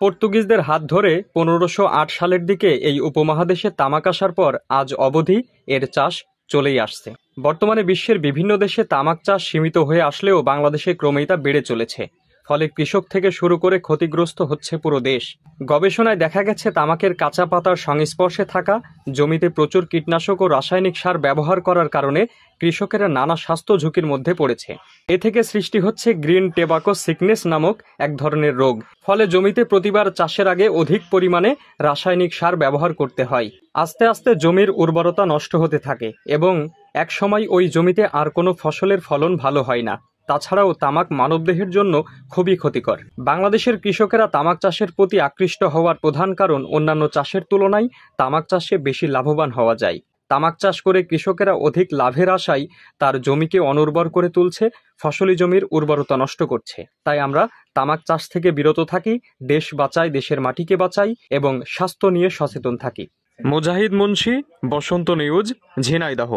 পর্তুগিজদের হাত ধরে 1508 সালের দিকে এই উপমহাদেশে তামাক আসার পর আজ অবধি এর চাষ চলেই আসছে। বর্তমানে বিশ্বের বিভিন্ন দেশে তামাক চাষ সীমিত হয়ে আসলেও বাংলাদেশে ক্রমেই তা বেড়ে চলেছে। ফলে কৃষক থেকে শুরু করে ক্ষতিগ্রস্ত হচ্ছে পুরো দেশ। গবেষণায় দেখা গেছে তামাকের কাঁচা পাতার সংস্পর্শে থাকা জমিতে প্রচুর কীটনাশক ও রাসায়নিক সার ব্যবহার করার কারণে কৃষকেরা নানা স্বাস্থ্য ঝুঁকির মধ্যে পড়েছে। এ থেকে সৃষ্টি হচ্ছে গ্রিন টেবাকো সিকনেস নামক এক ধরনের রোগ। ফলে জমিতে প্রতিবার চাষের আগে অধিক পরিমাণে রাসায়নিক সার ব্যবহার করতে হয়। আস্তে আস্তে জমির উর্বরতা নষ্ট হতে থাকে এবং একসময় ওই জমিতে আর কোনো ফসলের ফলন ভালো হয় না। তাছাড়াও তামাক মানবদেহের জন্য খুবই ক্ষতিকর। বাংলাদেশের কৃষকেরা তামাক চাষের প্রতি আকৃষ্ট হওয়ার প্রধান কারণ অন্যান্য চাষের তুলনায় তামাক চাষে বেশি লাভবান হওয়া যায়। তামাক চাষ করে কৃষকেরা অধিক লাভের আশায় তার জমিকে অনুর্বর করে তুলছে, ফসলি জমির উর্বরতা নষ্ট করছে। তাই আমরা তামাক চাষ থেকে বিরত থাকি, দেশ বাঁচাই, দেশের মাটিকে বাঁচাই এবং স্বাস্থ্য নিয়ে সচেতন থাকি। মুজাহিদ মুন্সি, বসন্ত নিউজ, ঝিনাইদহ।